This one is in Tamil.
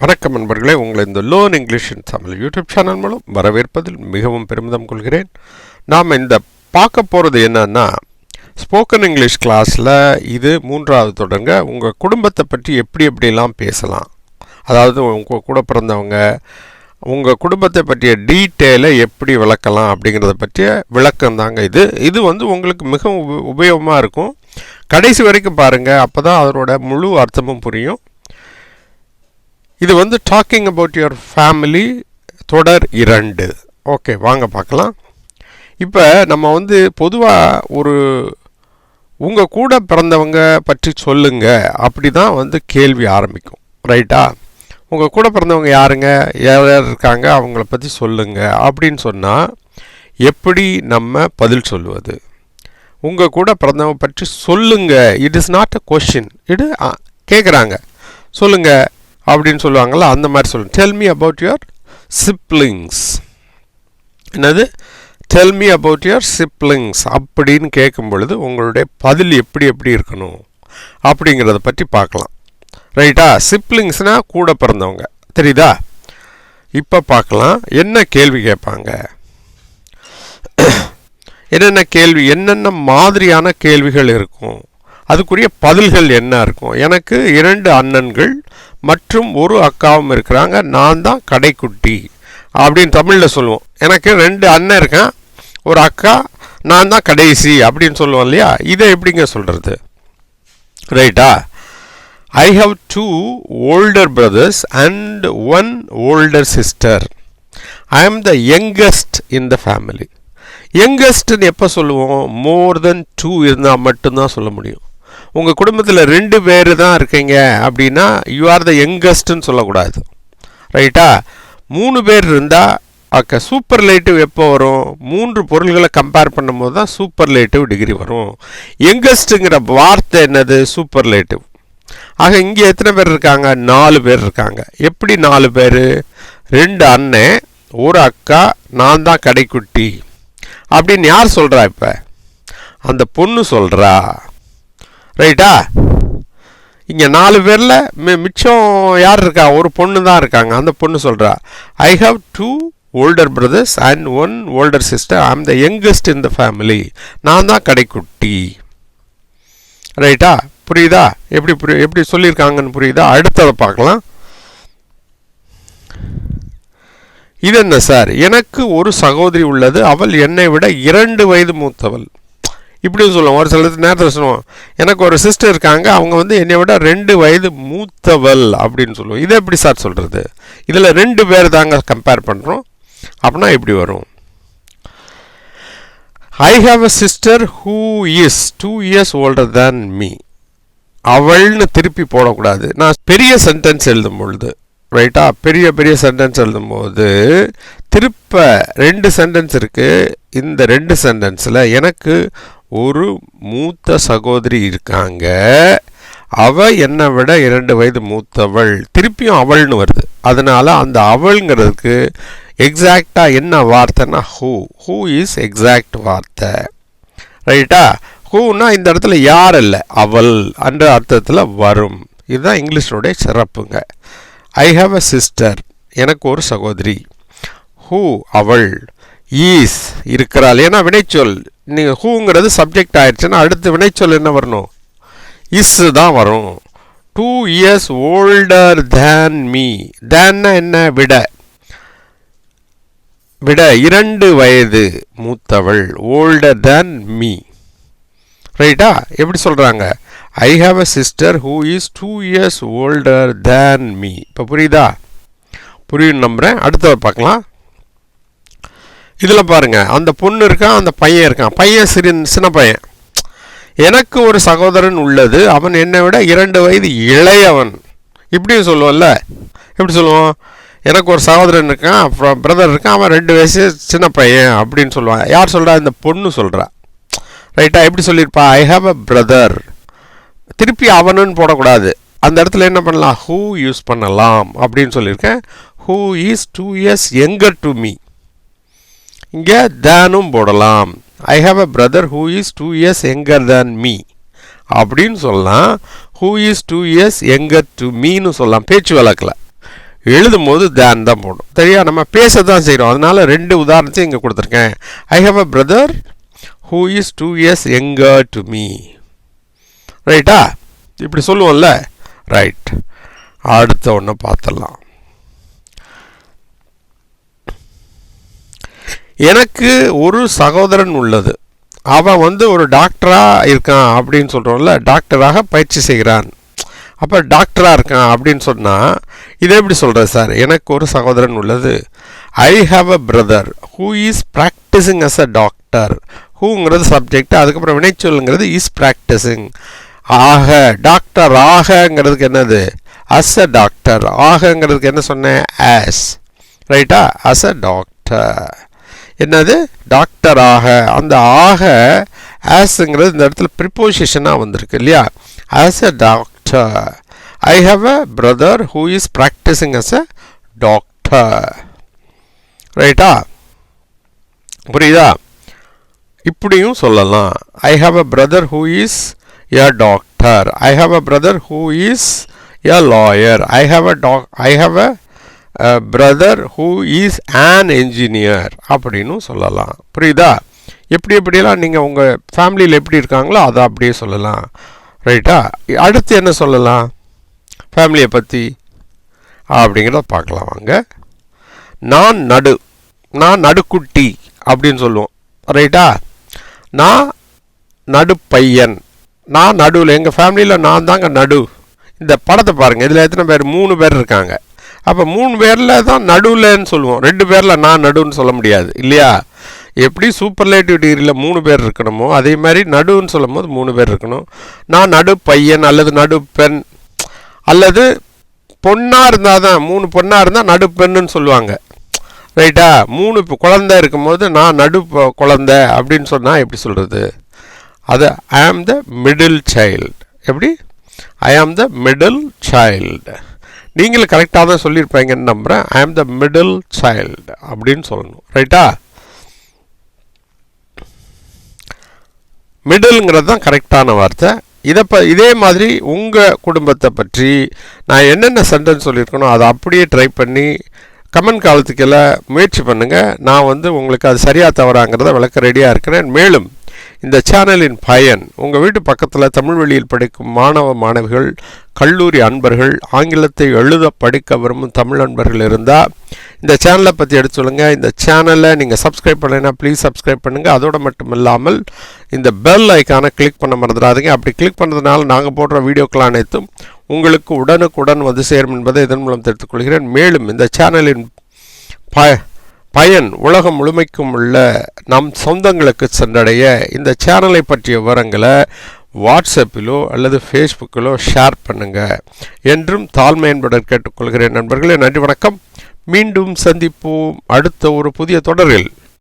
வணக்கம் நண்பர்களே, உங்களை இந்த லேர்ன் இங்கிலீஷ் இன் தமிழ் யூடியூப் சேனல் மூலம் வரவேற்பதில் மிகவும் பெருமிதம் கொள்கிறேன். நாம் இந்த பார்க்க போகிறது என்னன்னா, ஸ்போக்கன் இங்கிலீஷ் கிளாஸில் இது 3வது தொடங்க உங்கள் குடும்பத்தை பற்றி எப்படிலாம் பேசலாம், அதாவது உங்கள் கூட பிறந்தவங்க உங்கள் குடும்பத்தை பற்றிய டீட்டெயிலை எப்படி விளக்கலாம் அப்படிங்கிறத பற்றிய விளக்கம் தாங்க இது உங்களுக்கு மிகவும் உபயோகமாக இருக்கும். கடைசி வரைக்கும் பாருங்கள், அப்போ தான் அதனோட முழு அர்த்தமும் புரியும். இது டாக்கிங் அபவுட் யுவர் ஃபேமிலி தொடர் 2. ஓகே, வாங்க பார்க்கலாம். இப்போ நம்ம பொதுவாக உங்கள் கூட பிறந்தவங்க பற்றி சொல்லுங்க அப்படி தான் கேள்வி ஆரம்பிக்கும், ரைட்டா? உங்கள் கூட பிறந்தவங்க யாருங்க, யார் இருக்காங்க, அவங்கள பற்றி சொல்லுங்க அப்படின்னு சொன்னால் எப்படி நம்ம பதில் சொல்லுவது? உங்கள் கூட பிறந்தவங்க பற்றி சொல்லுங்க, it is not a question, இது கேட்குறாங்க, சொல்லுங்க அப்படின்னு சொல்லுவாங்கள்ல, அந்த மாதிரி சொல்லுங்கள். Tell me about your siblings. என்னது? Tell me about your siblings அப்படின்னு கேட்கும் பொழுது உங்களுடைய பதில் எப்படி இருக்கணும் அப்படிங்கிறத பற்றி பார்க்கலாம், ரைட்டா? சிப்ளிங்ஸ்னால் கூட பிறந்தவங்க, தெரியுதா? இப்போ பார்க்கலாம் என்ன கேள்வி கேட்பாங்க, என்னென்ன மாதிரியான கேள்விகள் இருக்கும், அதுக்குரிய பதில்கள் என்ன இருக்கும். எனக்கு 2 அண்ணன்கள் மற்றும் ஒரு அக்காவும் இருக்கிறாங்க, நான் தான் கடைக்குட்டி அப்படின்னு தமிழில் சொல்லுவோம். எனக்கு 2 அண்ணன் இருக்கேன், ஒரு அக்கா, நான் தான் கடைசி அப்படின்னு சொல்லுவோம் இல்லையா? இதை எப்படிங்க சொல்கிறது, ரைட்டா? I have 2 older brothers and 1 older sister. I am the youngest in the family. யங்கஸ்ட்னு எப்போ சொல்லுவோம்? மோர் தென் 2 இருந்தால் மட்டும்தான் சொல்ல முடியும். உங்கள் குடும்பத்தில் 2 பேர் தான் இருக்கீங்க அப்படின்னா யூ ஆர் த யங்கஸ்ட்னு சொல்லக்கூடாது, ரைட்டா? 3 பேர் இருந்தால் சூப்பர்லேட்டிவ் எப்போ வரும்? 3 பொருள்களை கம்பேர் பண்ணும்போது தான் சூப்பர்லேட்டிவ் டிகிரி வரும். யங்கஸ்ட்டுங்கிற வார்த்தை என்னது? சூப்பர்லேட்டிவ். ஆக இங்கே எத்தனை பேர் இருக்காங்க? 4 பேர் இருக்காங்க. எப்படி 4 பேர்? 2 அண்ணன், ஒரு அக்கா, நான் தான் கடைக்குட்டி அப்படின்னு யார் சொல்கிறா? இப்போ அந்த பொண்ணு சொல்கிறா, ரைட்டா? இங்கே 4 பேரில் மிச்சம் யார் இருக்கா? ஒரு பொண்ணு தான் இருக்காங்க. அந்த பொண்ணு சொல்கிறா, I have 2 older brothers and 1 older sister. I am the youngest in the family. நான் தான் கடைக்குட்டி, ரைட்டா? புரியுதா? எப்படி சொல்லியிருக்காங்கன்னு புரியுதா? அடுத்ததை பார்க்கலாம். இது என்ன சார்? எனக்கு ஒரு சகோதரி உள்ளது, அவள் என்னை விட 2 வயது மூத்தவள். இப்படியும் சொல்லுவோம். ஒரு சில நேரத்தில் சொல்லுவோம், எனக்கு ஒரு சிஸ்டர் இருக்காங்க, அவங்க என்னை விட 2 வயது மூத்தவள் அப்படின்னு சொல்லுவோம். இதை எப்படி சார் சொல்கிறது? இதில் 2 பேர் தாங்க கம்பேர் பண்ணுறோம். அப்படின்னா எப்படி வரும்? ஐ have a sister who is 2 years older than me. அவள்னு திருப்பி போடக்கூடாது. நான் பெரிய சென்டென்ஸ் எழுதும் பொழுது, ரைட்டா? பெரிய சென்டென்ஸ் எழுதும்போது திருப்ப 2 சென்டென்ஸ் இருக்குது. இந்த 2 சென்டென்ஸில் எனக்கு ஒரு மூத்த சகோதரி இருக்காங்க, அவ என்னை விட 2 வயது மூத்தவள், திருப்பியும் அவள்னு வருது. அதனால் அந்த அவள்ங்கிறதுக்கு எக்ஸாக்டாக என்ன வார்த்தைன்னா ஹூ இஸ் எக்ஸாக்ட் வார்த்தை, ரைட்டா? ஹூனா இந்த இடத்துல யார் இல்லை, அவள் என்ற அர்த்தத்தில் வரும். இதுதான் இங்கிலீஷோடைய சிறப்புங்க. ஐ ஹாவ் அ சிஸ்டர், எனக்கு ஒரு சகோதரி. ஹூ அவள், ஈஸ் இருக்கிறாள். ஏன்னா வினைச்சொல், நீங்கள் ஹூங்கிறது சப்ஜெக்ட் ஆயிடுச்சுன்னா அடுத்து வினைச்சொல் என்ன வரணும்? இஸ் தான் வரும். 2 years older than me. தேன்னா என்ன? விட 2 வயது மூத்தவள். older than me, ரைட்டா? எப்படி சொல்கிறாங்க? ஐ have a sister who is 2 years older than me. இப்போ புரியுதா? புரியும் நம்புகிறேன். அடுத்த பார்க்கலாம். இதில் பாருங்கள், அந்த பொண்ணு இருக்கான், அந்த பையன் இருக்கான். பையன் சின்ன பையன். எனக்கு ஒரு சகோதரன் உள்ளது, அவன் என்னை விட 2 வயது இளையவன். இப்படியும் சொல்லுவோம்ல. எப்படி சொல்லுவோம்? எனக்கு ஒரு சகோதரன் இருக்கான், அப்புறம் பிரதர் இருக்கான், அவன் 2 வயசு சின்ன பையன் அப்படின்னு சொல்லுவான். யார் சொல்கிறா? இந்த பொண்ணு சொல்கிறா, ரைட்டா? எப்படி சொல்லியிருப்பா? ஐ ஹாவ் அ பிரதர். திருப்பி அவனுன்னு போடக்கூடாது. அந்த இடத்துல என்ன பண்ணலாம்? ஹூ யூஸ் பண்ணலாம் அப்படின்னு சொல்லியிருக்கேன். Who is 2 years younger to me. இங்கே தேனும் போடலாம். ஐ have a brother who is 2 years younger than me அப்படின்னு சொல்லலாம். Who is 2 years younger to meன்னு சொல்லலாம் பேச்சு வழக்கில். எழுதும் போது தேன் தான் போடணும். சரியா? நம்ம பேச தான் செய்கிறோம். அதனால் 2 உதாரணத்தையும் இங்கே கொடுத்துருக்கேன். ஐ have a brother who is 2 years younger to me. ரைட்டா? இப்படி சொல்லுவோம்ல. ரைட். அடுத்த ஒன்று பார்த்துடலாம். எனக்கு ஒரு சகோதரன் உள்ளது. அவன் ஒரு டாக்டராக இருக்கான் அப்படின்னு சொல்கிறோம்ல. டாக்டராக பயிற்சி செய்கிறான். அப்போ டாக்டராக இருக்கான் அப்படின்னு சொன்னால் இதை எப்படி சொல்கிறது சார்? எனக்கு ஒரு சகோதரன் உள்ளது. I have a brother who is practising as a doctor. ஹூங்கிறது சப்ஜெக்ட், அதுக்கப்புறம் வினைச்சொல்லுங்கிறது இஸ் ப்ராக்டிஸிங். ஆக டாக்டர் ஆகங்கிறதுக்கு என்னது? As a doctor. ஆகங்கிறதுக்கு என்ன சொன்னேன்? ஆஸ். ரைட்டா? As a doctor. என்னது? டாக்டர் ஆக. அந்த ஆக ஆஸ்ங்கிறது இந்த இடத்துல ப்ரிப்போசிஷனாக வந்திருக்கு இல்லையா? As a doctor. I have a brother who is practicing as a doctor. ரைட்டா? புரியுதா? இப்படியும் சொல்லலாம். I have a brother who is a doctor. I have a brother who is a lawyer. I have a brother who is an engineer. அப்படின்னு சொல்லலாம். புரியுதா? எப்படியெல்லாம் நீங்கள் உங்கள் ஃபேமிலியில் எப்படி இருக்காங்களோ அதை அப்படியே சொல்லலாம். ரைட்டா? அடுத்து என்ன சொல்லலாம் ஃபேமிலியை பற்றி அப்படிங்கிறத பார்க்கலாம் வாங்க. நான் நடுக்குட்டி அப்படின்னு சொல்லுவோம். ரைட்டா? நான் நடுப்பையன். நான் நடுவில். எங்கள் ஃபேமிலியில் நான் தாங்க நடு. இந்த படத்தை பாருங்கள். இதில் எத்தனை பேர்? 3 பேர் இருக்காங்க. அப்போ 3 பேரில் தான் நடுவில்ன்னு சொல்லுவோம். 2 பேரில் நான் நடுன்னு சொல்ல முடியாது இல்லையா? எப்படி சூப்பர்லேட்டிவ் டிகிரியில் 3 பேர் இருக்கணுமோ அதே மாதிரி நடுன்னு சொல்லும் போது 3 பேர் இருக்கணும். நான் நடு பையன் அல்லது நடு பெண் அல்லது பொண்ணாக இருந்தால் தான் 3 பொண்ணாக இருந்தால் நடு பெண்ணுன்னு சொல்லுவாங்க. ரைட்டா? 3 குழந்தை இருக்கும்போது நான் நடு குழந்தை அப்படின்னு சொன்னால் எப்படி சொல்கிறது? அது ஐ ஆம் த மிடில் சைல்டு. எப்படி? ஐ ஆம் த மிடில் சைல்டு. நீங்களும் கரெக்டாக தான் சொல்லியிருப்பீங்கன்னு நம்புகிறேன். ஐ ஆம் த மிடில் சைல்டு அப்படின்னு சொல்லணும். ரைட்டா? மிடில்ங்கிறது தான் கரெக்டான வார்த்தை. இதே மாதிரி உங்கள் குடும்பத்தை பற்றி நான் என்னென்ன சென்டென்ஸ் சொல்லியிருக்கணும் அதை அப்படியே ட்ரை பண்ணி கமெண்ட் காலத்துக்கெல்லாம் முயற்சி பண்ணுங்கள். நான் உங்களுக்கு அது சரியாக தவறாங்கிறத விளக்க ரெடியாக இருக்கிறேன். மேலும் இந்த சேனலின் பயன் உங்கள் வீட்டு பக்கத்தில் தமிழ் வழியில் படிக்கும் மாணவ மாணவிகள், கல்லூரி அன்பர்கள், ஆங்கிலத்தை எழுத படிக்க விரும்பும் தமிழ் அன்பர்கள் இருந்தால் இந்த சேனலை பற்றி எடுத்து சொல்லுங்கள். இந்த சேனலை நீங்கள் சப்ஸ்கிரைப் பண்ணலைன்னா ப்ளீஸ் சப்ஸ்கிரைப் பண்ணுங்கள். அதோடு மட்டும் இல்லாமல் இந்த பெல் ஐக்கானை கிளிக் பண்ண மறந்துடாதீங்க. அப்படி கிளிக் பண்ணுறதுனால நாங்கள் போடுற வீடியோக்கள் அனைத்தும் உங்களுக்கு உடனுக்குடன் சேரும் என்பதை இதன் மூலம் தெரிவித்துக் கொள்கிறேன். மேலும் இந்த சேனலின் பயன் உலகம் முழுமைக்கும் உள்ள நம் சொந்தங்களுக்கு சென்றடைய இந்த சேனலை பற்றிய விவரங்களை வாட்ஸ்அப்பிலோ அல்லது ஃபேஸ்புக்கிலோ ஷேர் பண்ணுங்கள் என்றும் தாழ்மை என்பதை கேட்டுக்கொள்கிறேன். நண்பர்களே, நன்றி, வணக்கம். மீண்டும் சந்திப்போம் அடுத்த ஒரு புதிய தொடரில்.